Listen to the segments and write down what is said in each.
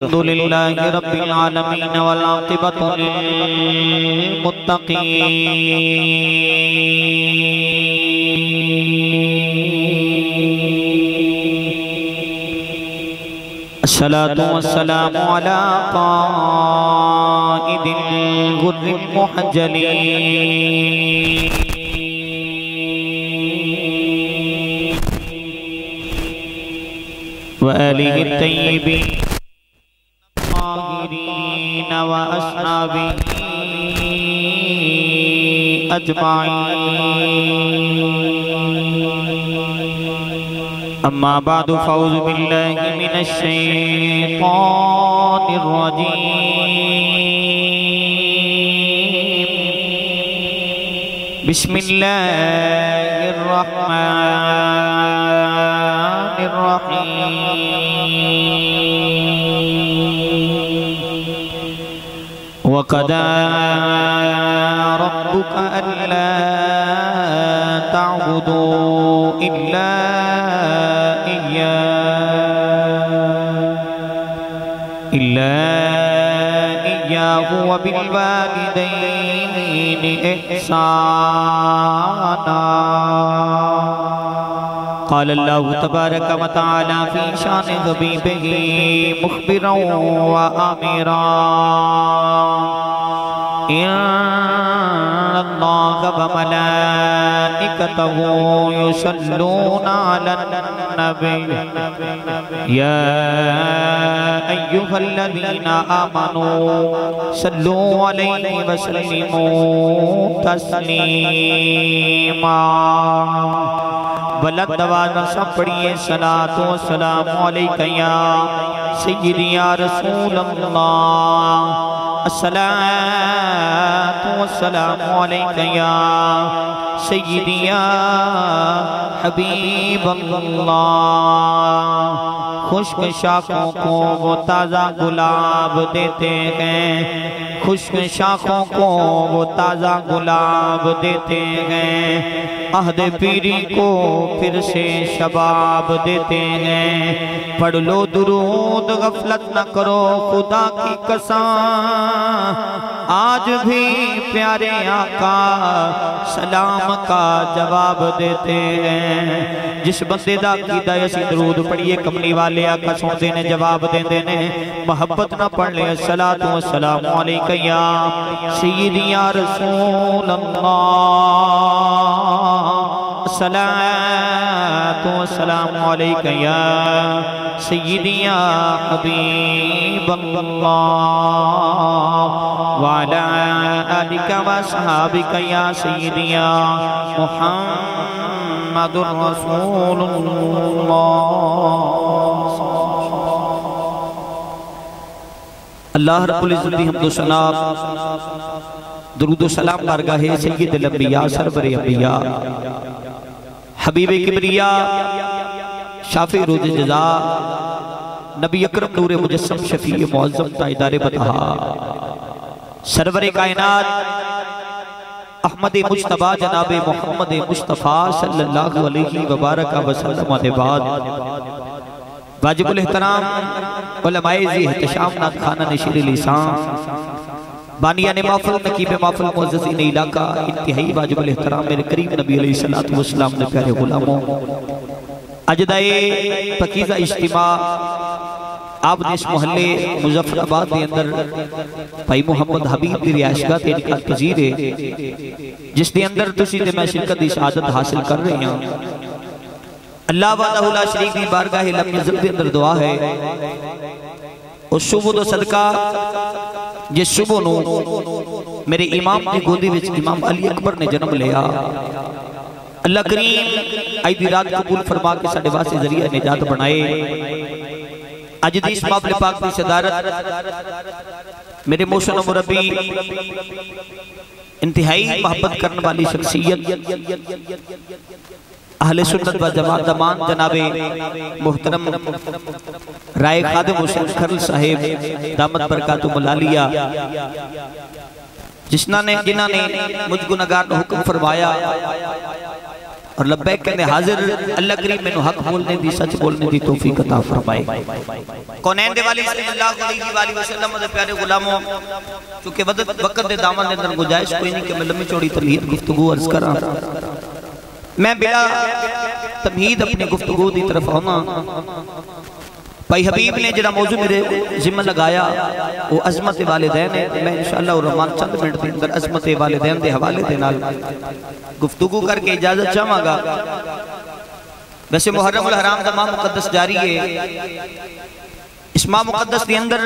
الحمدللہ رب العالمین والعاقبۃ للمتقین الصلاة والسلام علی قائد الغر المحجلین وآلہ الطیبین وأصحابه أجمعين أما بعد فأعوذ بالله من الشيطان الرجيم بسم الله الرحمن الرحيم وقضى ربك ألا تعبدوا إلا إياه وبالوالدين إحسانا قال الله تبارك وتعالى في شان حبيبه مخبرا وآمرا إن الله وملائكته يصلون على النبي يا أيها الذين آمنوا صلوا عليه وسلموا تسليما بلند آواز میں سب پڑھئے صلاة والسلام علیکہ یا سیدی یا رسول اللہ الصلاة والسلام علیکہ یا سیدی یا حبیب اللہ خشک شاخوں کو وہ تازہ گلاب دیتے ہیں خشک شاخوں کو وہ تازہ گلاب دیتے ہیں عہد پیری کو پھر سے شباب دیتے ہیں پڑھ لو درود غفلت نہ کرو خدا کی قسم آج بھی پیارے آقا سلام کا جواب دیتے ہیں جس بندے دا عقیدہ اسی درود پڑھئے کملی والے آقا سنتے نے جواب دیندے نے محبت نہ پڑھ لے الصلاة والسلام علیکہ یا سیدی یا رسول اللہ الصلاة والسلام علیکہ یا سیدی یا حبیب اللہ وعلا آلکہ وصحابکہ یا سیدی یا محمد رسول اللہ رب العزت دی حمد و ثنا درود و سلام بارگاہ سید الانبیاء سرور انبیاء حبیب کبریا شافع روز جزا نبی اکرم نور مجسم شفیع معظم تائیدار بطہا سرور کائنات احمد مجتبہ جناب محمد مصطفیٰ صلی اللہ علیہ وبارک وسلم دے بعد واجب الاحترام علماء ذی احتشام نات خانہ نشیر لیسان بانیان محفل نقیب محفل معززین علاقہ انتہائی واجب الاحترام میرے قریب نبی علیہ السلام نے پیارے غلاموں اجدائے پکیزہ اجتماع آپ نے اس محلے مظفر آباد کے اندر بھائی محمد حبیب دی رہائشگاہ تے انعقاد پذیر ہے جس دے اندر تسی تے میں شرکت دی سعادت حاصل کر رہے ہیں اللہ وحدہ لا شریک دی بارگاہ لم یزل دے اندر دعا ہے اس صبح دو صدقہ جس صبح نو میرے امام دی گودی وچ امام علی اکبر نے جنم لیا اللہ کریم آئی دی رات قبول فرما کے ساڑھے واسے ذریعہ نجات بنائے آج دی اس محفل پاک دی صدارت میرے موشن و مربی انتہائی محبت کرنے والی شخصیت اہل سنت و جماعت دمان جناب محترم رائے خادم حسین کھرل صاحب دامت برکاتہ ملالیہ جنہاں نے مجھ گناہگار نے حکم فرمایا اور لبیک کہنے حاضر، اللہ کریم میں حق بولنے دی، سچ بولنے دی توفیق عطا فرمائے۔ کونین دے والی صلی اللہ علیہ وآلہ وسلم دے پیارے غلاموں، چونکہ وقت دے دامن دے اندر گنجائش کوئی نہیں کہ میں لمبی چوڑی تمہید گفتگو عرض کراں، میں بلا تمہید اپنی گفتگو دی طرف ہونا۔ بھائی حبیب نے جڑا موضوع میرے ذمہ لگایا وہ عظمت والدین ہے، میں انشاءاللہ الرحمن چند منٹ دے اندر عظمت والدین دے حوالے دے نال گفتگو کر کے اجازت چاہواں گا۔ ویسے محرم الحرام دا ماہ مقدس جاری ہے، اس ماہ مقدس دے اندر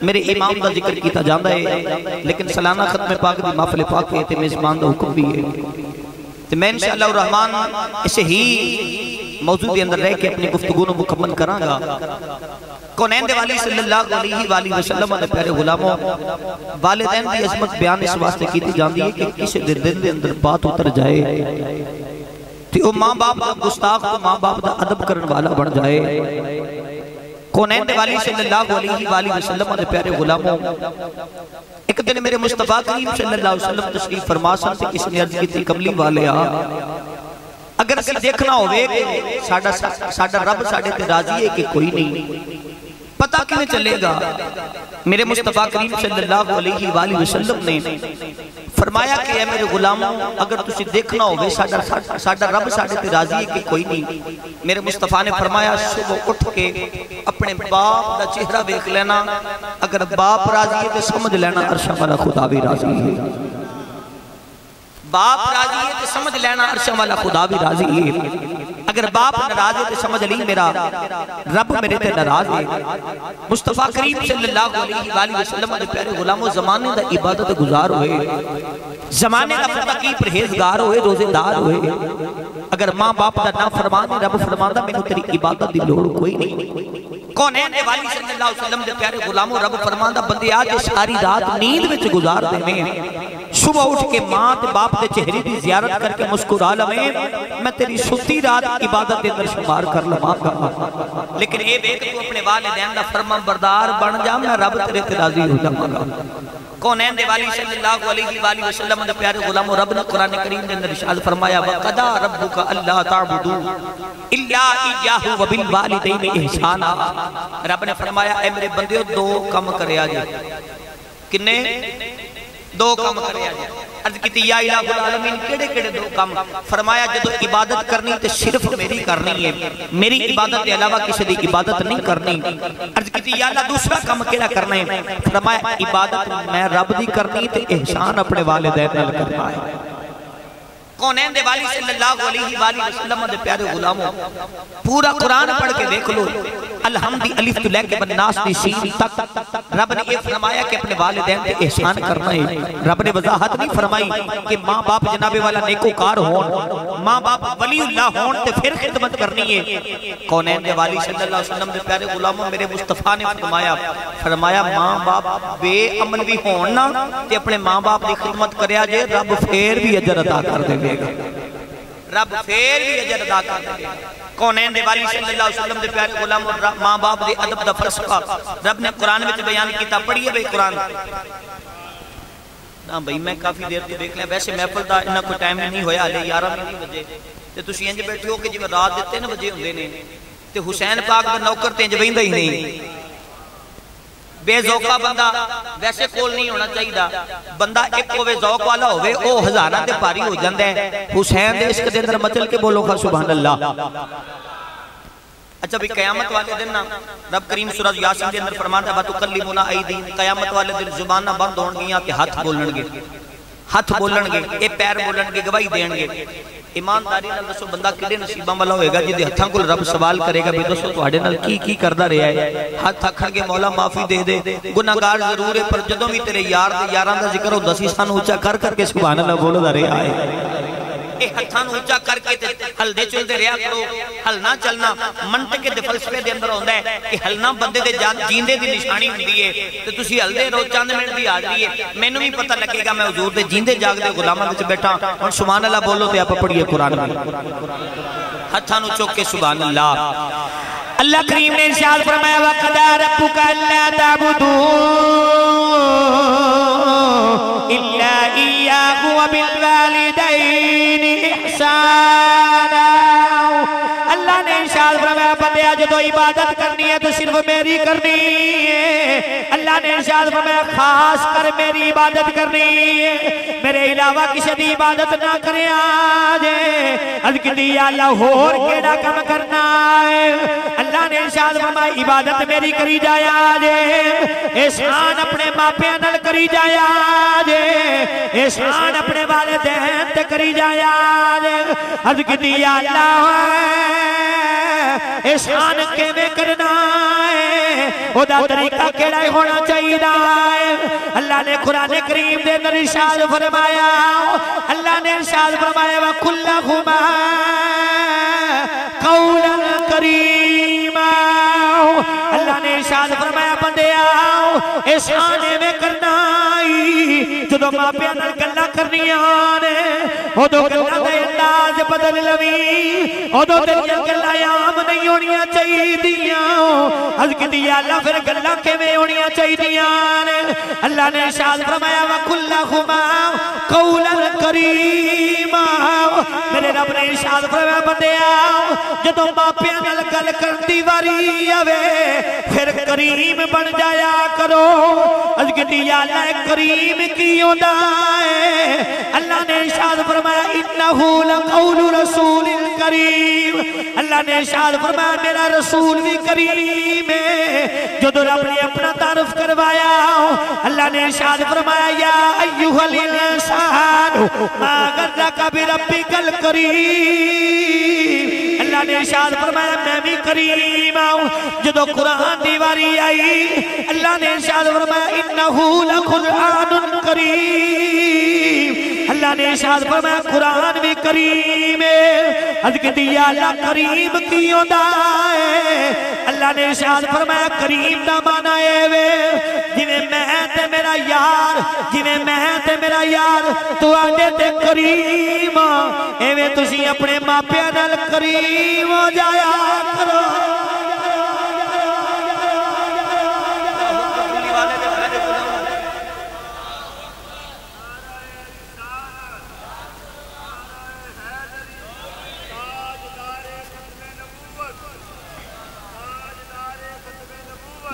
میرے امام دا ذکر کیتا جاندہ ہے، لیکن سالانہ ختم پاک دی محفل پاک ہے تے میزبان دا حکم بھی ہے، تو میں انشاءاللہ الرحمن اسے ہی موضوع دے اندر رہ کے اپنی گفتگو نو مکمل کراں گا۔ کونین دے والی صلی اللہ علیہ وآلہ وسلم دے پیارے غلاموں، والدین دی عظمت بیان اس واسطے کیتی جاندی ہے کہ کسی دل دے اندر بات اتر جائے کہ وہ ماں باپ دا گستاخ تو ماں باپ دا ادب کرن والا بن جائے۔ کونین دے والی صلی اللہ علیہ وآلہ وسلم دے پیارے غلاموں، ایک دن میرے مصطفیٰ کریم صلی اللہ علیہ وسلم تشریف فرما سن سے کسی نے عرض کی تھی کملی والے اگر اسی دیکھنا ہوئے کہ ساڑھا رب ساڑھے تے راضی ہے کہ کوئی نہیں، پتہ کیوں چلے گا؟ میرے مصطفیٰ کریم صلی اللہ علیہ وآلہ وسلم نے فرمایا کہ اے میرے غلاموں اگر تسی دیکھنا ہوئے ساڑھا رب ساڑھے تے راضی ہے کہ کوئی نہیں، میرے مصطفیٰ نے فرمایا صبح اٹھ کے اپنے باپ دا چہرہ دیکھ لینا، اگر باپ راضی ہے تو سمجھ لینا عرش والا خدا بھی راضی ہے، باپ راضی ہے تو سمجھ لینا عرش والا خدا بھی راضی ہے، اگر باپ ناراض ہے تو سمجھ لی میرا رب میرے تے ناراض ہے۔ مصطفیٰ کریم صلی اللہ علیہ وآلہ وسلم دے پیارے غلاموں زمانے دا عبادت گزار ہوئے، زمانے دا متقی پرہیزگار ہوئے، روزے دار ہوئے، اگر ماں باپ دا نہ فرمانے رب فرماندہ میں نے تیری عبادت دی لوڑ کوئی نہیں۔ کونین دے والی صلی اللہ علیہ وسلم دے پیارے غلاموں رب فرماندہ بندے آج ساری رات نیند وچ گزار دے میں صبح اٹھ کے ماں تے باپ دے چہرے دی زیارت کر کے مسکرا لمیں میں تیری ستی رات عبادت دے اندر شمار کر لماں گا، لیکن اے بیک تو اپنے والدین دا فرمان بردار بن جا میں رب تیرے تے راضی ہو جاؤں گا۔ کونین دے والی صلی اللہ علیہ وآلہ وسلم دے پیارے غلاموں رب نے قرآن کریم دے اندر ارشاد فرمایا وَقَدَا رَبُّكَ أَلَّا تَعْبُدُوا إِلَّا إِيَّاهُ وَبِالْوَالِدَيْنِ إِحْسَانًا، رب نے فرمایا اے میرے بندیو دو کم کرے آجے، کنے دو کم کرے آجے، عرض کیتی یا الہ العالمین کیڑے کیڑے دو کم؟ فرمایا جدو عبادت کرنی تے صرف میری کرنی ہے، میری عبادت کے علاوہ کسی دی عبادت نہیں کرنی۔ عرض کیتی یا اللہ دوسرا کم کیڑا کرنا ہے؟ فرمایا عبادت میں رب دی کرنی تے احسان اپنے والدین نال کرنا ہے۔ کونین دے والی صلی اللہ علیہ وآلہ وسلم دے پیارے غلاموں پورا قرآن پڑھ کے دیکھ لو، الحمدی الف تو لے کے بنناس دی سین تک رب نے یہ فرمایا کہ اپنے والدین تے احسان کرنا ہے۔ رب نے وضاحت نہیں فرمائی کہ ماں باپ جناب والا نیکوکار ہون، ماں باپ ولی اللہ ہون تے پھر خدمت کرنی ہے۔ کونین دے والی صلی اللہ علیہ وسلم دے پیارے غلاموں میرے مصطفیٰ نے فرمایا ماں باپ بے عمل بھی ہون نا تے اپنے ماں باپ دی خدمت کریا جے رب پھر بھی اجر عطا کر دے گا، رب پھر بھی اجر عطا کر دے گا۔ کونین دے والی صلی اللہ علیہ وسلم دے پیارے غلام اور ماں باپ دے ادب دا فلسفہ رب نے قرآن میں بیان کیتا، پڑھیے بھئی قرآن۔ نا بھئی میں کافی دیر تو دیکھ لیں، ویسے محفل دا انہا کوئی ٹائم نہیں ہویا لے 11 بجے تے تسی انج بیٹھے ہو کہ جی رات دیتے نا بجے ہوندے نے تے حسین پاک دا نوکر تے انج ویندا ہی نہیں، بے ذوقہ بندہ ویسے کول نہیں ہونا چاہیے، بندہ ایک ہوئے ذوق والا ہوئے او ہزارہ دے پاری ہو جاندے ہیں۔ حسین دے اس کے اندر مچل کے بولو خواہ سبحان اللہ۔ اچھا بھی قیامت والے دن نا رب کریم سورہ یاسین دے اندر فرماتا ہے وَتُقَلِّمُنَا أَيْدِيهِمْ، قیامت والے دن زبانہ بند ہون گیاں کہ ہاتھ بولن گے، ہاتھ بولن گے، اے پیر بولن گے، گواہی دین گے۔ ایمانداری نال دسو بندہ کدے نصیباں والا ہوئے گا جدے ہتھاں کول رب سوال کرے گا بھی دسو تواڈے نال کی کردا رہیا ہے؟ ہاتھ آکھن گے مولا معافی دے دے، گناہگار ضرور ہے پر جدوں بھی تیرے یار دے یاراں دا ذکر ہوندا سی سانوں اونچا کر کر کے سبحان اللہ بولدا رہیا ہے۔ اے ہتھاں اونچا کر کے تے ہلدے چلدے رہیا کرو، ہلنا چلنا منطق دے فلسفے دے اندر ہوندا ہے کہ ہلنا بندے دے جیندے دی نشانی ہوندی ہے تے تسی ہلدے رو چند منٹ دی حاضری ہے، مینوں بھی پتہ لگے گا میں حضور دے جیندے جاگدے غلاماں وچ بیٹھا ہن سبحان اللہ بولو تے آپ پڑھیے قرآن میں ہتھاں نوں چوک کے سبحان اللہ۔ اللہ کریم نے ارشاد فرمایا وَقَضَىٰ رَبُّكَ أَلَّا تَعْبُدُوا إِلَّا إِيَّاهُ وَبِالْوَالِدَيْنِ إِحْسَانًا عبادت کرنی ہے تو صرف میری کرنی ہے اللہ نے ارشاد فرمایا خاص کر میری عبادت کرنی ہے میرے علاوہ کسی دی عبادت نہ کرے آجے عرض کی دی یا اللہ ہور کیڑا کم کرنا ہے اللہ نے ارشاد فرمایا عبادت میری کری جایا آجے احسان اپنے ماپے نل کری جایا آجے احسان اپنے والدین تے کری جایا آجے عرض کی دی یا اللہ احسان کے میں کرنا ہے او دا طریقہ کیڑا ہونا چاہیے اللہ نے قرآن کریم دے اندر ارشاد فرمایا اللہ نے ارشاد فرمایا وَكُلَّهُمَا قَوْلًا كَرِيمًا اللہ نے ارشاد فرمایا بندے آؤ احسان میں کرنا جدو ماں پہ اندر گلہ کرنی آنے او دو گلہ دے انداز بدل لوی او دو دنیا گلہ عام نہیں ہونیاں چاہیے دیاں حض کی دیا اللہ پھر گلہ کے میں ہونیاں چاہیے دیاں اللہ نے ارشاد فرمایا وَكُلَّهُمَا قَوْلًا كَرِيمًا میرے رب نے ارشاد فرمایا بندے آؤ جدو ماں پہ اندر گل کرتی واری آوے پھر کریم بن جایا کرو حض کی دیا اللہ کریم کی ہوتا ہے اللہ نے ارشاد فرمایا انہو لقول رسول کریم اللہ نے ارشاد فرمایا میرا رسول بھی کریم ہے جو رب نے اپنا تعارف کروایا اللہ نے ارشاد فرمایا یا ایوہ الانسان ما غرک بربک الکریم اللہ نے ارشاد فرمایا میں بھی کریم ہوں جدو قرآن دیواری آئی اللہ نے ارشاد فرمایا انہو لقرآن کریم اللہ نے ارشاد فرمایا قرآن بھی کریم ہے حض کی دیا اللہ کریم کی ہوتا ہے اللہ نے ارشاد فرمایا کریم دا مانا ہے وے جویں میں تے میرا یار جویں میں تے میرا یار تو آنے تے کریم ایویں تسی اپنے ماں پیاں نال کریم ہو جایا کرو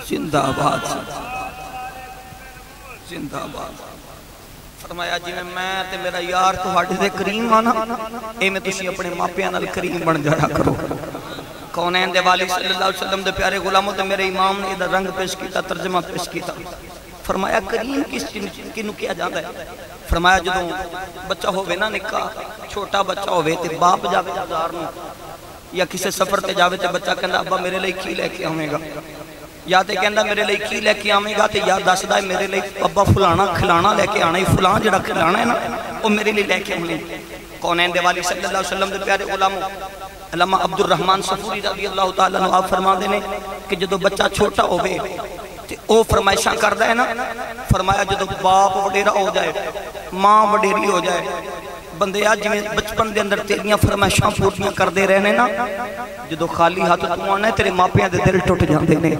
زندہ آباد زندہ آباد فرمایا جی میں تے میرا یار تو ہاڑے دے کریم آنا اے میں تسی اپنے ماپیاں نال کریم بن جایا کرو کونین دے والی صلی اللہ علیہ وسلم دے پیارے غلاموں تے میرے امام نے ادھر رنگ پیش کیتا ترجمہ پیش کیتا فرمایا کریم کس کنو کیا جاندہ ہے فرمایا جدوں بچہ ہوئے نا نکا چھوٹا بچہ ہوئے تے باپ جاوے بازار نو یا کسی سفر تے جاوے تے بچہ کہندا ابا میرے لئے کی لے کے آمیں گا یا تے کہندا میرے لئے کی لے کے آمیں گا تے یا دس دائے میرے لئے ابا فلانا کھلانا لے کے آنا ہی فلان جڑا کھلانا ہے نا وہ میرے لئے لے کے آمیں کونین دے والی صلی اللہ علیہ وسلم دے پیارے غلاموں علامہ عبد الرحمن صفوری رضی اللہ تعالیٰ عنہ آپ فرما دینے کہ جدو بچہ چھوٹا ہوئے تے او فرمائشاں کردہ ہے نا فرمایا جدو باپ وڈیرہ ہو جائے ماں وڈیری ہو جائے بندے آج جمیں بچپن دے اندر تیریاں فرمائشاں پورتیاں کردے رہنے نا جدو خالی ہاتھ تو آنا ہے تیرے ماپیاں دے دل ٹوٹ جاندے نے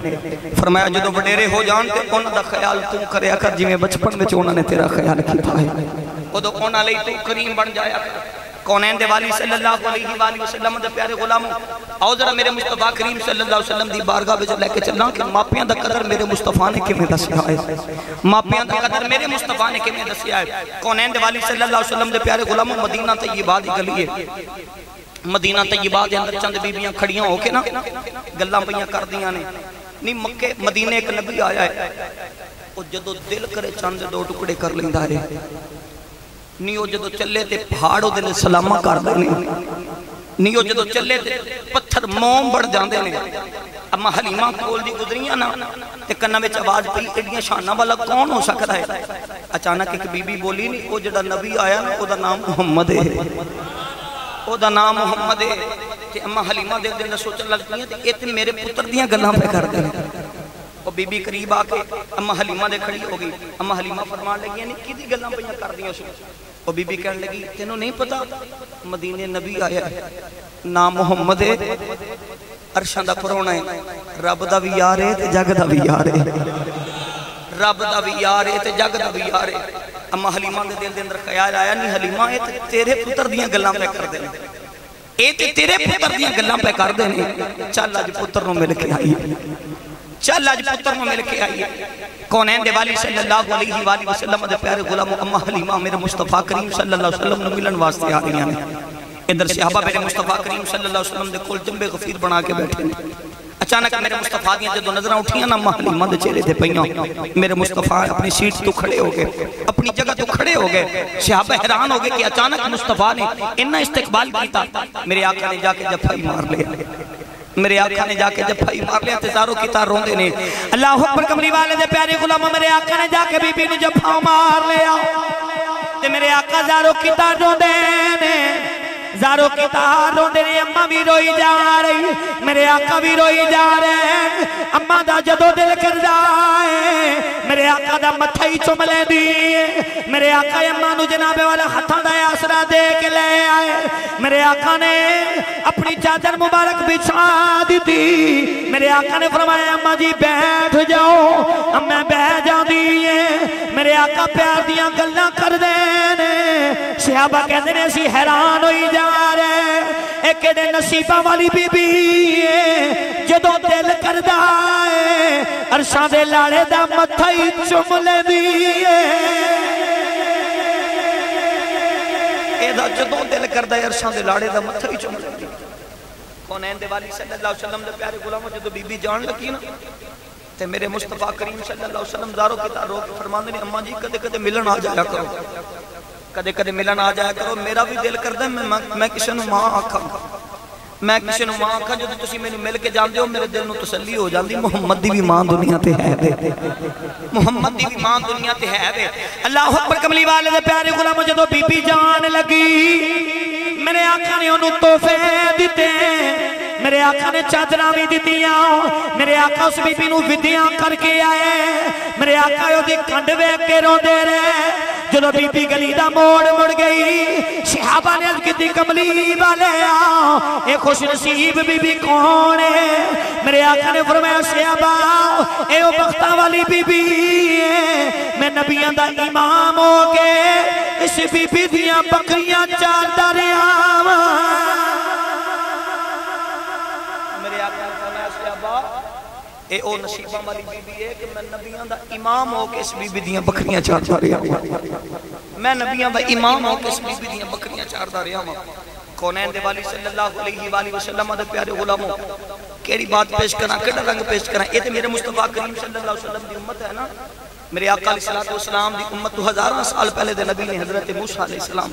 فرمایا جدو وڈیرے ہو جان تے انہوں دا خیال تو کریا کر جمیں بچپن میں چونہ نے تیرا خیال کیتا ہے ادو انہوں لئی تو کریم بن جایا کر کونین دے والی صلی اللہ علیہ وآلہ وسلم دے پیارے غلاموں آؤ ذرا میرے مصطفیٰ کریم صلی اللہ علیہ وسلم دی بارگاہ بچ لے کے چلنا کہ ماپیاں دا قدر میرے مصطفیٰ نے کیوں دسیا ہے ماپیاں دا قدر میرے مصطفیٰ نے کیوں دسیا ہے کونین دے والی صلی اللہ علیہ وسلم دے پیارے غلاموں مدینہ طیبہ دی گلی ہے مدینہ طیبہ دے اندر چند بیبیاں کھڑیاں ہو کے نا گلاں پئیاں کر دیاں نے نہیں مکے مدینے ایک نبی آیا ہے وہ جدو دل کرے چند دو ٹکڑے کر لیندا ہے نیو جدو چلے تے پہاڑوں دے سلامہ کر دینے نیو جدو چلے تے پتھر موم بڑھ جاندے نے اما حلیمہ کول دی گزریاں نا تے کنہ میں آواز پئی ایڈیاں شانہ والا کون ہو سکتا ہے اچانک ایک بی بی بولی نہیں وہ جڑا نبی آیا نا او دا نام محمد ہے او دا نام محمد ہے تے اما حلیمہ دے اندر سوچن لگتی ہیں تے ایتے میرے پتر دیاں گلاں پہ کر دے وہ بی بی قریب آکے اما حلیمہ دے کھڑی ہو گئی اما حلیمہ فرمان لگی یعنی کی دی گلاں پہ کر دیاں سو وہ بی بی کہنے لگی تینوں نہیں پتا مدینے نبی آیا ہے نام محمد ہے عرشان دا پرونا ہے رب دا بھی یار ہے تے جگ دا بھی یار ہے رب دا بھی یار ہے تے جگ دا بھی یار ہے اما حلیمہ دے دل دے اندر خیال آیا نہیں حلیمہ ہے تیرے پتر دیاں گلاں پہ کر دے اے تے تیرے پتر دیاں گلاں پہ کر دینے چل اج پتر نو مل کے آئیے چل اج پتر نو مل کے آئیے کونین دے والی صلی اللہ علیہ وآلہ وسلم دے پیارے غلام اما حلیمہ میرے مصطفیٰ کریم صلی اللہ علیہ وسلم نو ملن واسطے آ رہی ہیں ادھر صحابہ میرے مصطفیٰ کریم صلی اللہ علیہ وسلم دے کول جنبے غفیر بنا کے بیٹھے اچانک میرے مصطفیٰ دیاں جدو نظریں اٹھیاں نا اما حلیمہ دے چہرے تے پئیاں میرے مصطفیٰ اپنی سیٹ تو کھڑے ہو گئے اپنی جگہ تو کھڑے ہو گئے صحابہ حیران ہو گئے کہ اچانک مصطفیٰ نے انہا استقبال کیتا میرے آقا نے جا کے جفائی مار لیا میرے آقا نے جا کے جفائی مار لیا تزاروں کی تار روندے نے اللہ اکبر کملی والے دے پیارے غلام میرے آقا نے جا کے بی بی نے جفا مار لیا تے میرے آقا زاروں کی تار روندے نے زاروں کی تار روندے نے اممہ بھی روئی جا رہی میرے آقا بھی روئی جا رہے اممہ دا جدو دل کر جائے میرے آقا دا متھائی چم لے دیئے میرے آقا اممہ نو جناب والا ہتھاں دا آسرا دے کے لے آئے میرے آقا نے اپنی چادر مبارک بچھا دی تھی میرے آقا نے فرمایا اممہ جی بیٹھ جاؤ اممہ بیٹھ جا دیئے میرے آقا پیار دیاں گلنا کر دینے صحابہ کہتے ہیں اسی حیران ہوئی جا رہے ایک ایڈے نصیبہ والی بی بی جدو دل کر دائے عرشاں دے لاڑے دا متھائی چم لے دیئے ایدہ جدو دل کر دائے عرشاں دے لاڑے دا متھائی چم لے دیئے کونین دے والی صلی اللہ علیہ وسلم دے پیارے غلاموں جدو بی بی جان لکی نا تے میرے مصطفیٰ کریم صلی اللہ علیہ وسلم داروں کی تار روک فرمان دے اماں جی کدے کدے ملن آ جایا کرو کدے کدے ملن آ جایا کرو میرا بھی دل کر دے میں کسی نو ماں آکھا میں کسی نو ماں آکھا جو تسی میں مل کے جان دے ہو میرے دل نو تسلی ہو جان دی محمد دی بھی ماں دنیا تے ہے دے محمد دی بھی ماں دنیا تے ہے دے اللہ اکبر کملی والے دے پیارے غلام جدو بی بی جان لگی میرے آقا نے انہوں تحفے دیتے میرے آقا نے چادرہ بھی دیتیاں میرے آقا اس بی بی نو ودیاں کر کے آئے میرے آقا یو دی کنڈوے کے رو دے رہے جدو بی بی گلی دا مڑ گئی صحابہ نے از کتی کملی والے اے خوش نصیب بی بی کون ہے میرے آقا نے فرمایا صحابہ اے او بختہ والی بی بی میں نبیان دا امام ہو کے اس بی بی دیاں بکریاں چار دریاں میرے آقا نے فرمایا صحابہ اے او نصیبہ والی بی بی ہے کہ میں نبیان دا امام ہو کے اس بی بی دیاں بکریاں چار دریاں میں نبیان دا امام ہو کے اس بی بی دیاں بکریاں چار دریاں کونین دے والی صلی اللہ علیہ وآلہ وسلم دے پیارے غلاموں کیری بات پیش کرنا کڑا رنگ پیش کرنا یہ تے میرے مصطفیٰ کریم صلی اللہ علیہ وسلم دی امت ہے نا میرے آقا علیہ السلام دی امت تو ہزارہ سال پہلے دے نبی نے حضرت موسیٰ علیہ السلام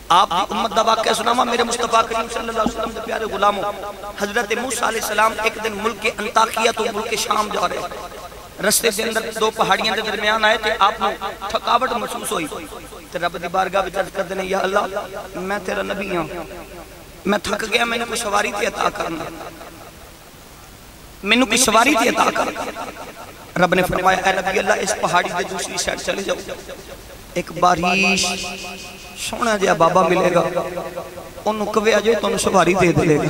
آپ دی امت دا واقعہ سناما میرے مصطفیٰ کریم صلی اللہ علیہ وسلم دے پیارے غلاموں حضرت موسیٰ علیہ السلام ایک دن ملک انطاکیہ تو ملک شام جا رہے رستے سے اندر دو پہاڑیاں دے درمیان آئے تھے آپ نے تھکاوٹ محسوس ہوئی تے رب دی بارگاہ وچ عرض کر دینے یا اللہ میں تیرا نبی ہوں میں تھک گیا میں نے کوئی سواری تے عطا کرنا میں نے کوئی سواری تے عطا کرنا رب نے فرمایا اے نبی اللہ اس پہاڑی دے دوسری سائڈ چلے جاؤ ایک باریش سونا جیا بابا ملے گا انہوں کبھی آجے تو انہوں سواری دے دے گا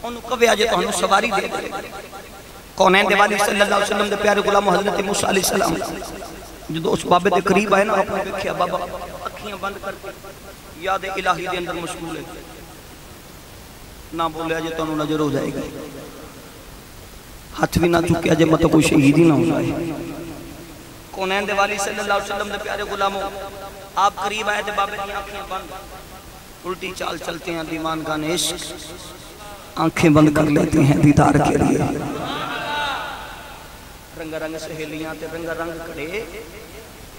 انہوں کبھی آجے تو انہوں سواری دے دے گا کونین دے والی صلی اللہ علیہ وسلم دے پیارے غلام حضرت موسیٰ علیہ السلام جدو اس بابے دے قریب آئے نا آپ نے دیکھیا بابا اکھیاں بند کر کے یاد الہی دے اندر مشغول ہے نہ بولے آجے تو انہوں نظر ہو جائے گا ہاتھ بھی نہ چکے آجے مطلب کوئی شہید ہی نہ ہو جائے کونین دے والی صلی اللہ علیہ وسلم دے پیارے غلاموں آپ قریب آئے تھے بابے دی آنکھیں بند الٹی چال چلتے ہیں دیوان کا عشق آنکھیں بند کر لیتے ہیں دیدار کے لیے رنگ رنگ سہیلیاں تے رنگ رنگ کڑے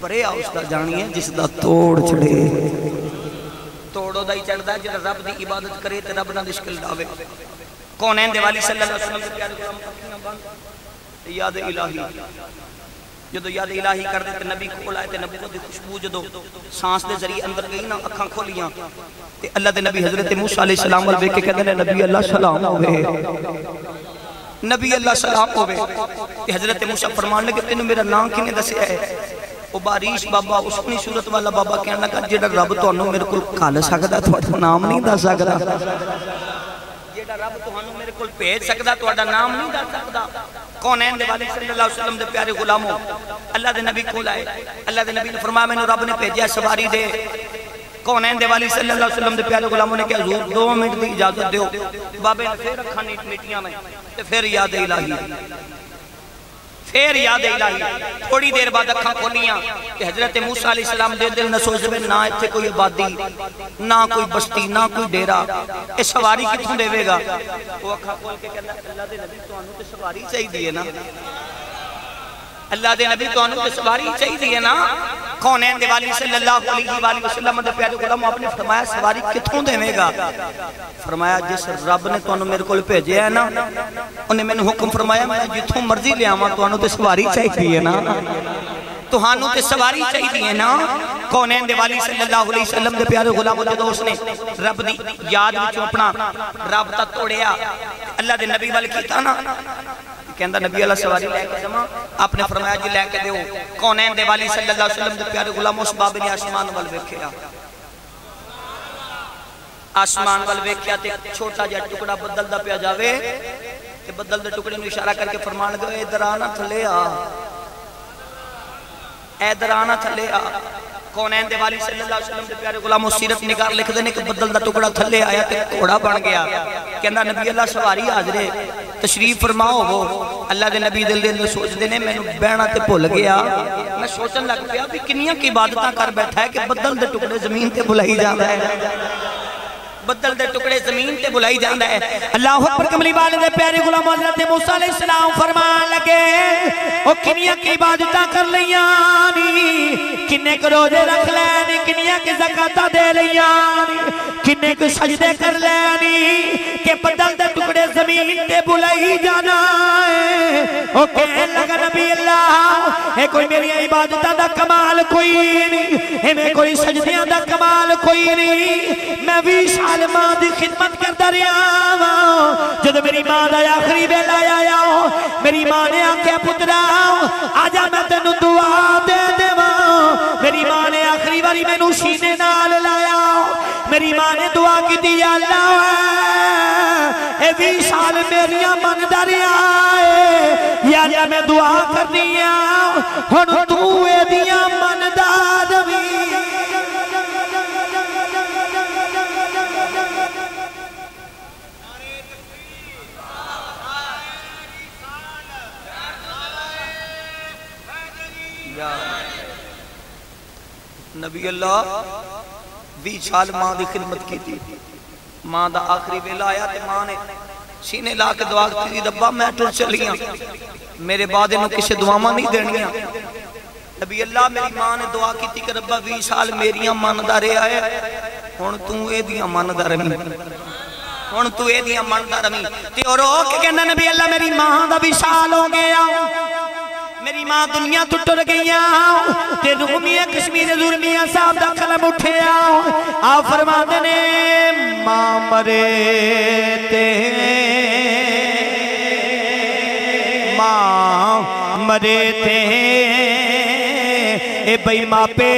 پرے آؤس دا جانی ہے جس دا توڑ چڑے توڑو دا ہی چڑھ دا ہے جس رب دی عبادت کرے تے رب نہ دشکل ڈاوے کونین دے والی صلی اللہ علیہ وسلم دے پیارے غلام یاد الہی جدو یاد الہی کر دیتے نبی کھول آئے تے نبی کو دی خوشبو جدو سانس دے ذریعے اندر گئی نا اکھاں کھولیاں تے اللہ دے نبی حضرت موسیٰ علیہ السلام والبے کے کہتے ہیں نبی اللہ سلام ہوئے نبی اللہ سلام ہوئے کہ حضرت موسیٰ فرمان لگے تینوں میرا نام کینے دسیا ہے وہ باریش بابا اس اپنی صورت والا بابا کہنا لگا جیڑا رب تو انہوں میرے کل کھال سکتا تو نام نہیں دا سکتا جیڑا رب تو انہوں میرے کل بھیج سکتا تو نام نہیں دا سکتا کونین دے والے صلی اللہ علیہ وسلم دے پیارے غلاموں اللہ دے نبی کھول آئے اللہ دے نبی نے فرمایا میں نے رب نے بھیجیا سواری دے کونین دے والی صلی اللہ علیہ وسلم دے پیارے غلاموں نے کہا حضور 2 منٹ دی اجازت دیو بابے نے پھر رکھا میٹیاں میں پھر یاد الہی پھر یاد الہی تھوڑی دیر بعد اکھاں کھولیاں کہ حضرت موسیٰ علیہ السلام دے دل نہ سوچ دے نہ اتھے کوئی عبادی نہ کوئی بستی نہ کوئی ڈیرا اے سواری کتوں دے وے گا وہ اکھاں کھول کے کہنا اللہ دے نبی تو انہوں تے سواری چاہی دیئے نا اللہ دے نبی تو انہوں تے سواری چاہی دیئے نا کونین دے والی صلی اللہ علیہ وسلم دے پیارے غلام آپ نے فرمایا سواری کتوں دے وے گا فرمایا جس رب نے تو انہوں میرے کول بھیجے ہے نا انہیں میں نے حکم فرمایا میں جتوں مرضی لے آواں تو انہوں تے سواری چاہی دیئے نا تو ہانوں تے سواری چاہی دیئے نا کونین دے والی صلی اللہ علیہ وسلم دے پیارے غلام دے دوست نے رب دی یاد وچوں اپنا رابطہ توڑیا اللہ دے نبی والے کیتا نا کہندہ نبی اللہ سواری لے کے جمع آپ نے فرمایا جی لے کے دیو کونین دے والی صلی اللہ علیہ وسلم دے پیارے غلام اس باب نے آسمان وال ویکھیا آسمان وال ویکھیا تے چھوٹا جا ٹکڑا بدل دا پیا جاوے تے بدل دے ٹکڑے نو اشارہ کر کے فرمان لگا اے درانا تھلے آ اے درانا تھلے آ کونین دے والی صلی اللہ علیہ وسلم دے پیارے غلام سیرت نگار لکھ دینے کہ بدل دا ٹکڑا تھلے آیا تے گھوڑا بن گیا کہندہ نبی اللہ سواری حاضرے تشریف فرماؤ وہ اللہ دے نبی دل دل سوچ دینے میں بینا تے بھول گیا میں سوچن لگ گیا بھی کنیاں کی عبادتاں کر بیٹھا ہے کہ بدل دے ٹکڑے زمین تے بلائی جاتا ہے بدل دے ٹکڑے زمین تے بلائی جاندہ ہے اللہ اکبر کملی والے دے پیارے غلام حضرت موسیٰ علیہ السلام فرمان لگے او کنیاں کی عبادتاں کر لیانی کنے کو روزے رکھ لینی کنیاں کی زکاة دے لیانی کنے کو سجدے کر لینی کہ بدل دے ٹکڑے زمین تے بلائی جانا ہے او کہنے لگا نبی اللہ اے کوئی میری عبادتاں دا کمال کوئی نہیں اے میں کوئی سجدیاں دا کمال کوئی نہیں میں 20 سال ماں دی خدمت کرتا رہا جب میری ماں دا آخری بیلا آیا میری ماں نے آکھیا پترا آجا میں تینوں دعا دے دے میری ماں نے آخری باری میں نو سینے نال لایا میری ماں نے دعا کی دی اللہ اے 20 سال میریاں من دریا یا اللہ میں دعا کر دیا ہن تو اے دیا من دار بھی نبی اللہ 20 سال ماں دی خدمت کی تھی ماں دا آخری بیلا آیا تے ماں نے سینے لا کے دعا کی تھی ربا میں ٹر چلیاں میرے بعد انہوں کسے دعاواں نہیں دینیاں نبی اللہ میری ماں نے دعا کی تھی کہ ربا 20 سال میریاں من دا رہے آئے ہن تو اے دیاں من دا رمی ہن تو اے دیاں من دا رمی تے اور کے کہنا نبی اللہ میری ماں دا 20 سال ہو گیا میری ماں دنیا تو ٹر گیا تے رومیہ کشمیر ظلمیہ صاحب دا قلم اٹھیا آپ فرما دینے ماں مرے تے ماں مرے تے اے بھئی ماں پہ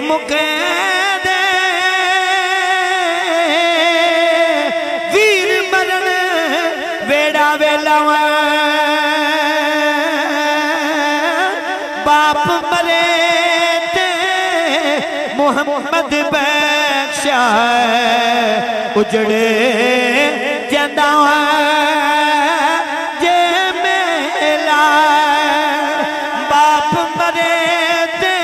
مقید ویر مرن ویڑا ویلاویں باپ مرے تے محمد بخشا اجڑے جندہ جے میلا باپ مرے تے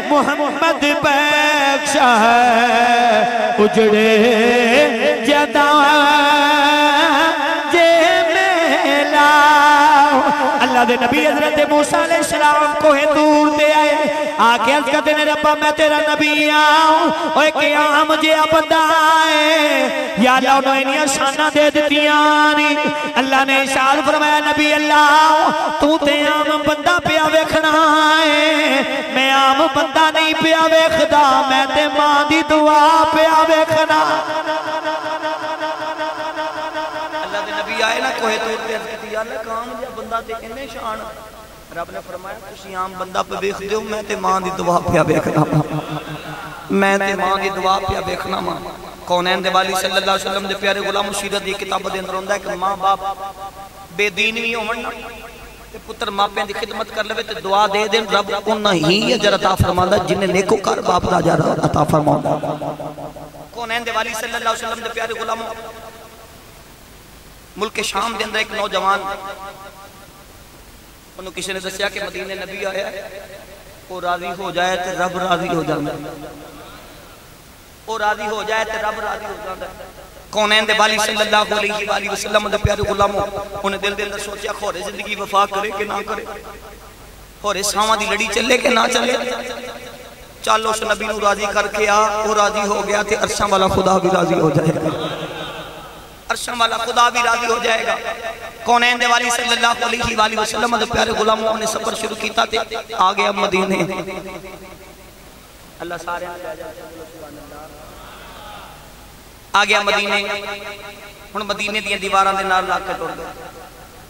محمد بخشا اجڑے جندہ اللہ دے نبی حضرت موسیٰ علیہ السلام کوہ دور دے آئے آکے عرض کرتے ہیں ربا میں تیرا نبی آؤں اوہ قیام جے بندہ آئے یا اللہ انہوں انہیں شانہ دے دیتیانی اللہ نے اشار فرمایا نبی اللہ تو تے عام بندہ پیا ویکھنا ہے میں عام بندہ نہیں پیا ویکھدا میں تے ماں دی دعا پیا ویکھنا اللہ دے نبی آئے نا کوہ دور دے عرض کرتے یا اللہ کام جا بندہ تے انہیں شان رب نے فرمایا تسی عام بندہ پہ بیخ دیو میں تے ماں دی دعا پیا بیخنا میں تے ماں دی دعا پیا بیخنا ماں کونین دے والی صلی اللہ علیہ وسلم دے پیارے غلام سیرت دی کتاب دے اندر ہوندہ ہے کہ ماں باپ بے دین بھی ہومن پتر ماپیں دی خدمت کر لے تے دعا دے دیں رب انہاں ہی اجر عطا فرماندا جنہیں نیکوکار باپ دا اجر عطا فرماندا کونین دے والی صلی اللہ علیہ وسلم دے پیارے غلاموں ملک شام دے اندر ایک نوجوان انہوں کسی نے دسیا کہ مدینے نبی آیا ہے وہ راضی ہو جائے تے رب راضی ہو جاندہ ہے وہ راضی ہو جائے تے رب راضی ہو جاندہ ہے کونین دے والی صلی اللہ علیہ وسلم دے پیارے غلاموں انہیں دل دے اندر سوچیا خورے زندگی وفا کرے کہ نہ کرے خورے ساواں دی لڑی چلے کہ نہ چلے چالو اس نبی نو راضی کر کے آ وہ راضی ہو گیا تے عرشاں والا خدا بھی راضی ہو جائے گا عرشاں والا خدا بھی راضی ہو جائے گا کونین دے والی صلی اللہ علیہ وسلم دے پیارے غلاموں نے سفر شروع کیتا تے آگے اب مدینے اللہ سارے آگیا مدینے ہن مدینے دیاں دیواراں دے نال لا کے ٹر گئے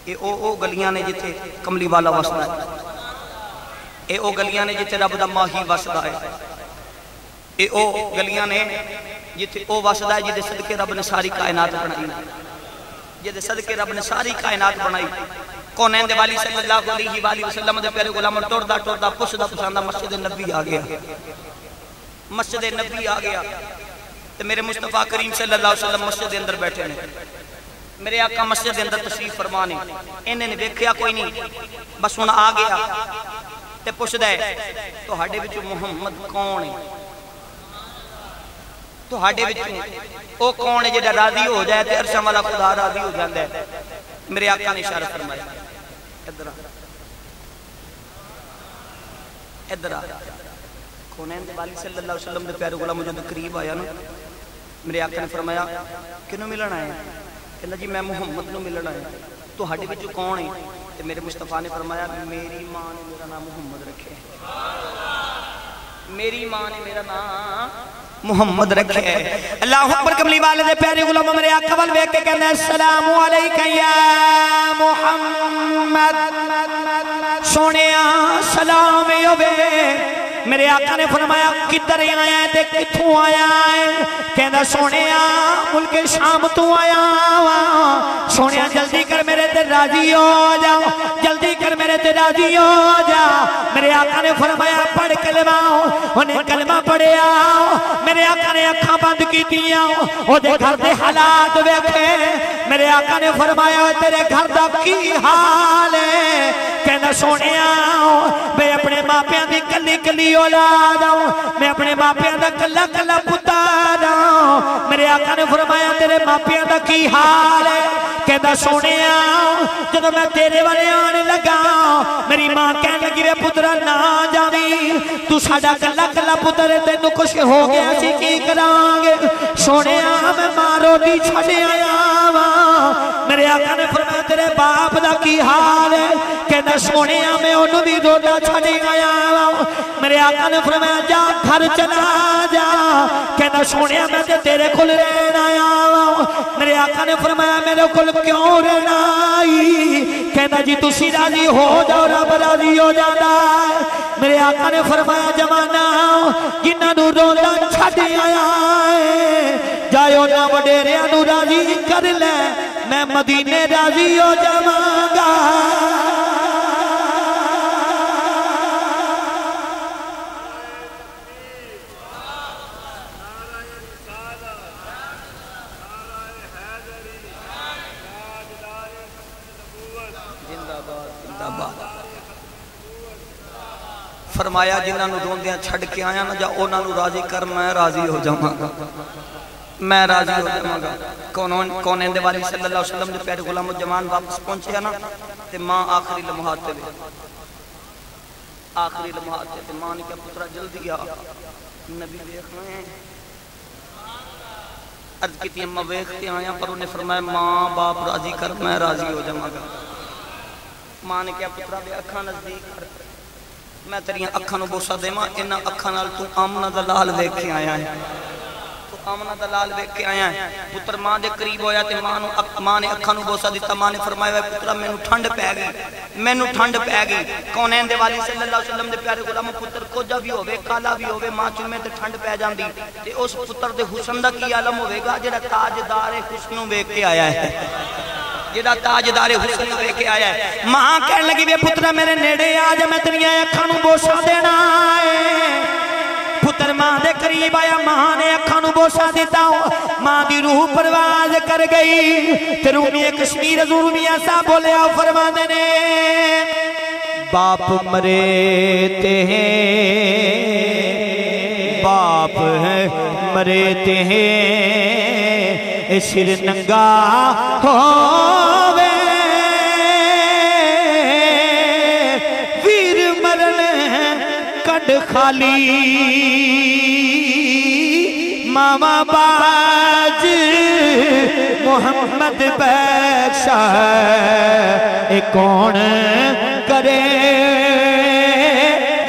اے او گلیاں نے جتھے کملی والا وسدا ہے اے او گلیاں نے جتھے رب دا ماہی وسدا ہے اے او گلیاں نے جتھے او وسدا ہے جدے صدقے رب نے ساری کائنات بنائی جدے صدقے رب نے ساری کائنات بنائی کونین دے والی صلی اللہ علیہ وسلم دے پیارے غلام ٹردا ٹردا پچھدا پچھاندا مسجد نبی آ گیا مسجد نبی آ گیا تو میرے مصطفیٰ کریم صلی اللہ علیہ وسلم مسجد اندر بیٹھے ہیں میرے آقا مسجد اندر تشریف فرمانے انہیں نے دیکھیا کوئی نہیں بس انہا آ گیا تے پوچھ دے تو ہاڑے بچو محمد کون ہے تو ہاڑے بچو او کون ہے جڑا راضی ہو جائے تے عرشاں والا خدا راضی ہو جاندے میرے آقا نے اشارہ فرمایا ادھر آ کونین دے والی صلی اللہ علیہ وسلم دے پیارے غلام جو قریب آیا نا میرے آقا نے فرمایا کنوں ملن آئے کہنا جی میں محمد نو ملن آئے تو ہاڑے وچوں کون ہے تے میرے مصطفیٰ نے فرمایا میری ماں نے میرا نام محمد رکھے میری ماں نے میرا نام محمد رکھے اللہ اکبر کملی والے دے پیارے غلام میرے آقا وال ویکھ کے کہنا السلام علیکہ یا محمد سونیا سلام یوبے میرے آقا نے فرمایا کدھر آیا ہے تے کتھوں آیا ہے کہنا سونیا ملک شام تو آیا سونیا جلدی کر میرے تے راضی ہو جا جلدی کر میرے تے راضی ہو جا میرے آقا نے فرمایا پڑھ کلمہ انہیں کلمہ پڑھے آؤ میرے آقا نے اکھاں بند کی دیا او دے گھر دے حالات ویکھے میرے آقا نے فرمایا تیرے گھر دا کی حال ہے کہنا سونیا میں اپنے ماپیاں دی کلی کلی اولاد ہوں میں اپنے ماپیاں دا کلا کلا پتار ہوں میرے آقا نے فرمایا تیرے ماپیاں دا کی حال ہے کہنا سونیا جب میں تیرے والے آنے لگا میری ماں کہنے لگی وے پترہ نہ جاوی تو ساڑا کلا کلا پتر ہے تینوں کچھ ہو گیا سی کی کرانگے سونیا میں ماں روٹی چھڑے آیا میرے آقا نے فرمایا تیرے باپ دا کی حال ہے کہنا سونیا میں انہوں بھی روٹا چھڑے آیا میرے آقا نے فرمایا جا گھر چلا جا کہنا سونیا میں تیرے کل رہنا آیا میرے آقا نے فرمایا میرے کل کیوں رہنا آئی کہنا جی تسی راضی ہو جاؤ رب راضی ہو جانا میرے آقا نے فرمایا جمانا جنہاں نو روٹا چھڑے آیا جائیو نہ وڈیرے نو راضی کر لے میں مدینے راضی ہو جاواں گا فرمایا جنہاں نو روندیاں چھڑ کے آیا نا جا اونا نو راضی کر میں راضی ہو جاواں گا میں راضی ہو جاواں گا کونین دے والی صلی اللہ علیہ وسلم دے پیارے غلام جوان واپس پہنچے نا تے ماں آخری لمحات تے آخری لمحات تے ماں نے کہا پترا جلدی آ نبی دیکھ میں عرض کی تھی اماں ویکھتے آیا پر انہیں فرمایا ماں باپ راضی کر میں راضی ہو جاواں گا ماں نے کہا پترا بے اکھاں نزدیک کر میں تیریاں اکھاں نو بوسا دے ماں انہاں اکھاں نال تو آمنہ دلال دیکھ کے آیا ہے تو آمنہ دلال دیکھ کے آیا ہے پتر ماں دے قریب ہویا تے ماں نے اکھاں نو بوسا دیتا ماں نے فرمایا پترا میں نو ٹھنڈ پہ گئی میں نو ٹھنڈ پہ گئی کونین دے والی صلی اللہ علیہ وسلم دے پیارے غلام پتر کوجا بھی ہوئے کالا بھی ہوئے ماں چومے تے ٹھنڈ پہ جاندی تے اس پتر دے حسن دا کی عالم ہوئے گا جڑا تاجدار حسن نو دیکھ کے آیا ہے جڑا تاجدار حسن لے کے آیا ہے ماں کہنے لگی بے پترہ میرے نیڑے آج میں تنیا اکھانو بوسا دینا ہے پتر ماں دے قریب آیا ماں نے اکھانو بوسا دیتا ہوں ماں دی روح پرواز کر گئی تے رومی کشمیر حضور میاں صاحب بولے آؤ فرما دینے باپ مرتے ہیں باپ مرتے ہیں سر ننگا ہووے ویر مرن کڈ خالی ماما باج محمد بخشا اے کون کرے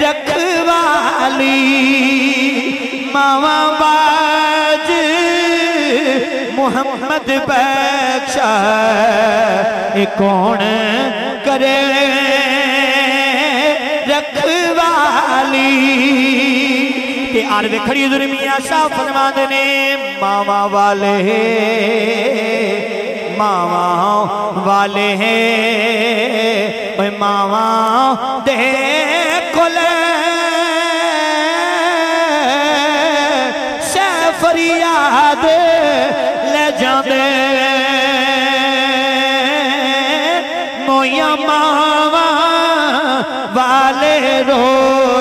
رکھوالی ماما باج محمد بخشا اے کون کرے رکھوالی تے آروے کھڑی حضور میاں صاحب فرما دینے ماما والے ماما والے ہیں ماما دے کھلے سے فریاد لے جاندے مویا ماما والے رو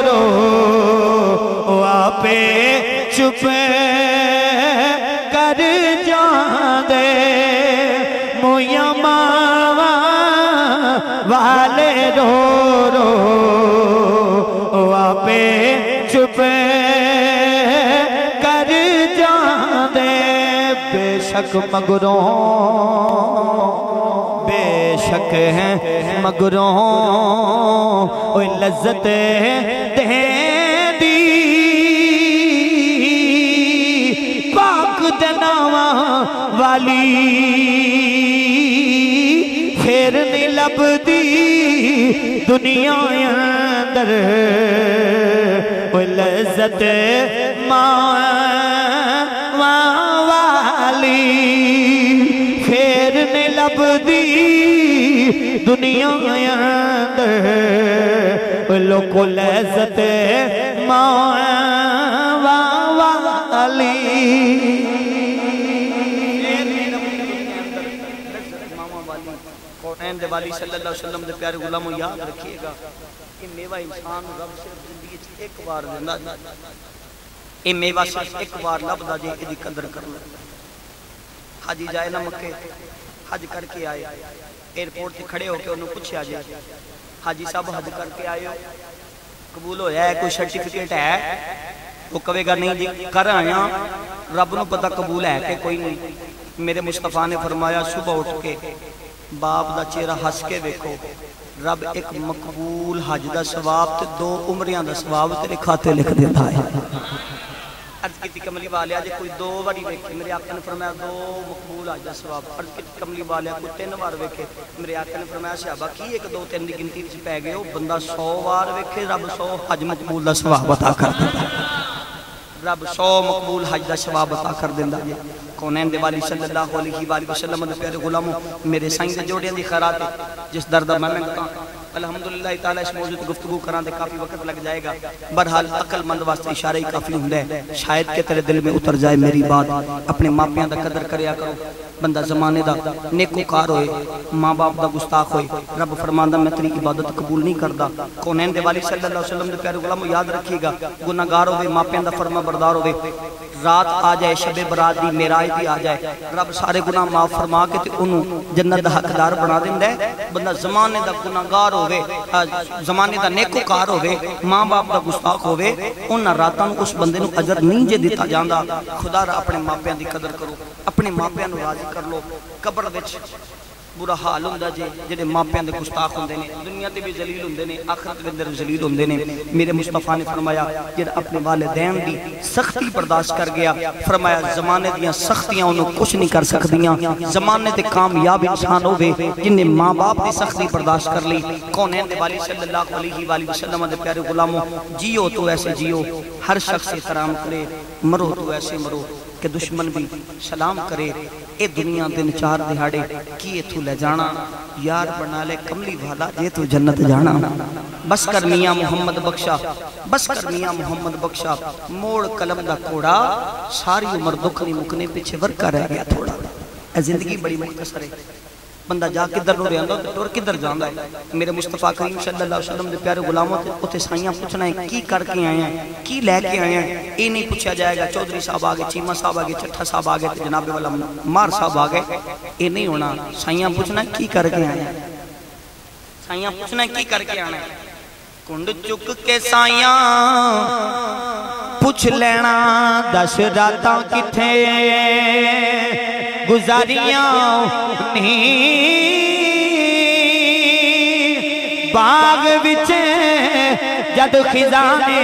رو آپے چپ کر جاندے مویا ماما والے رو رو آپے چپ کر جاندے بے شک مگروں بے شک ہیں مگروں اوہ لذت دیں دی پاک دناواں والی پھر نہیں لب دی دنیا اندر اوہ لذت ماں والی پھر نہیں لب دی دنیا اندر لوکو لذت ماں والی قرآن دے والی صلی اللہ علیہ وسلم دے پیارے غلاموں یاد رکھیے گا کہ میوہ انسان رب صرف زندگی ایک بار دینا یہ میوہ صرف ایک بار لب دا جے ادھی قدر کرنا حاجی جائے نہ مکے حج کر کے آئے ایئرپورٹ تے کھڑے ہو کے انہوں پوچھا جائے حاجی صاحب حج کر کے آئے قبول ہو جائے کوئی سرٹیفکیٹ ہے وہ کہے گا نہیں جی کر آیا رب نو پتہ قبول ہے کہ کوئی نہیں میرے مصطفیٰ نے فرمایا صبح اٹھ کے باپ دا چہرہ ہس کے دیکھو رب ایک مقبول حج دا ثواب تے 2 عمریاں دا ثواب تیرے کھاتے لکھ دیتا ہے عرض کی کملی والیا جے کوئی 2 باری ویکھے میرے آقا نے فرمایا 2 مقبول حج دا ثواب عرض کی کملی والیا کوئی 3 بار ویکھے میرے آقا نے فرمایا صحابہ کی 1 2 3 دی گنتی وچ پے گئے ہو بندہ 100 بار ویکھے رب 100 حج مقبول دا ثواب عطا کر دیتا رب 100 مقبول حج دا ثواب عطا کر دیندا ہے کونین دے والی صلی اللہ علیہ وسلم دے پیارے غلاموں میرے سائیں دے جوڑیاں دی خیرات جس دردہ میں منگتا الحمدللہ تعالیٰ اس موضوع گفتگو کران دے کافی وقت لگ جائے گا برحال عقل مند واسطے اشارہ ہی کافی ہوندا ہے شاید کہ تیرے دل میں اتر جائے میری بات اپنے ماں پیاں دا قدر کریا کرو بندہ زمانے دا نیکوکار ہوئے ماں باپ دا گستاخ ہوئے رب فرماندہ میں تیری عبادت قبول نہیں کردا کونین دے والی صلی اللہ علیہ وسلم دے پیارے غلاموں یاد رکھیے گا گناہگار ہوئے ماں پیاں دا فرما بردار ہوئے رات آ جائے شب برات دی معراج دی آ جائے رب سارے گناہ معاف فرما کے تے انہوں جنت دا حقدار بنا دیندا ہے بندہ زمانے دا گناہگار ہوئے زمانے دا نیکوکار ہوئے ماں باپ دا گستاخ ہوئے انہاں راتاں اس بندے نو اجر نہیں جے دیتا جاندا خدا را اپنے ماں پیاں دی قدر کرو اپنے ماں پیاں نو راضی کر لو قبر وچ برا حال ہوندا جے جڑے ماں پیاں دے گستاخ ہوندے نے دنیا تے بھی ذلیل ہوندے نے آخرت دے اندر ذلیل ہوندے نے میرے مصطفیٰ نے فرمایا جڑا اپنے والدین دی سختی برداشت کر گیا فرمایا زمانے دیاں سختیاں انہوں کچھ نہیں کر سکدیاں زمانے تے کامیاب انسان ہوئے جن نے ماں باپ دی سختی برداشت کر لی کونین دے والی صلی اللہ علیہ وسلم دے پیارے غلاموں جیو تو ایسے جیو ہر شخص احترام کرے مرو تو ایسے مرو کہ دشمن بھی سلام کرے اے دنیا دن چار دہاڑے کی اتھو لے جانا یار بنا لے کملی والا جے تو جنت جانا بس کر میاں محمد بخشا بس کر میاں محمد بخشا موڑ قلم دا کوڑا ساری عمر دکھنی مکنے پیچھے ورکا رہ گیا تھوڑا اے زندگی بڑی مختصر ہے بندہ جا کدھر رو رہا ہے ٹور کدھر جانا ہے میرے مصطفیٰ کریم صلی اللہ علیہ وسلم دے پیارے غلاموں تے سائیاں پوچھنا ہے کی کر کے آئے ہیں کی لے کے آئے ہیں اے نہیں پوچھا جائے گا چودھری صاحب آگے چیمہ صاحب آگے چٹھا صاحب آگے جناب والا مار صاحب آگے اے نہیں ہونا سائیاں پوچھنا ہے کی کر کے آئے ہیں سائیاں پوچھنا ہے کی کر کے آنا ہے کنڈ چک کے سائیاں پوچھ لینا دس راتاں کتھے گزاریاں باغ وچے جد خزانے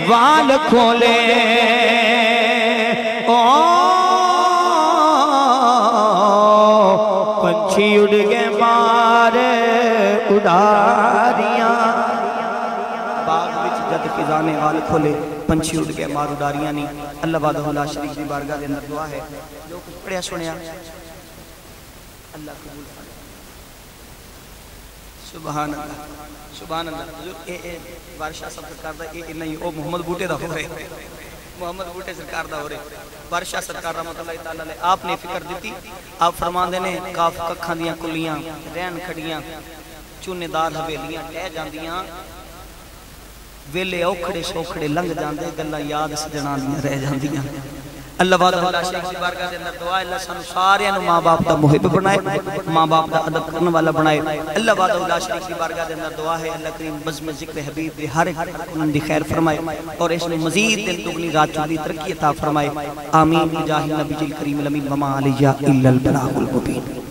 وال کھولے پنچھی اڑ گئے مار اڑاریاں باغ وچ جد خزانے وال کھولے پنچھی اڑ گئے مار اڑاریاں نہیں اللہ وحدہ لا شریک دی بارگاہ دے اندر دعا ہے جو کچھ پڑھیا سنیا اللہ قبول فرمائے سبحان اللہ سبحان اللہ اے بارشاہ صاحب سرکار دا اے نہیں او محمد بوٹے دا ہو رہے محمد بوٹے سرکار دا ہو رہے بارشاہ سرکار رحمت اللہ تعالیٰ علیہ آپ نے فکر دیتی آپ فرمان دینے کاف ککھاں دیاں کلیاں رین کھڑیاں چونے دار حویلیاں ٹہ جاندیاں ویلے اوکھڑے شوکھڑے لنگ جاندے گلہ یاد سجنا دیاں رہ جاندیاں اللہ وعدہ اللہ شیخ سی بارگاہ دے اندر دعا اللہ سانو سارے انو ماں باپ دا محب بنائے ماں باپ دا ادب کرنے والا بنائے اللہ وعدہ اللہ شیخ سی بارگاہ دے اندر دعا ہے اللہ کریم بزم ذکر حبیب دے ہر ایک انہوں دی خیر فرمائے اور اس نے مزید دن دگنی رات چلی ترقی عطا فرمائے آمین جاہ نبی جل کریم الامین وما علیہ الا البلاغ المبین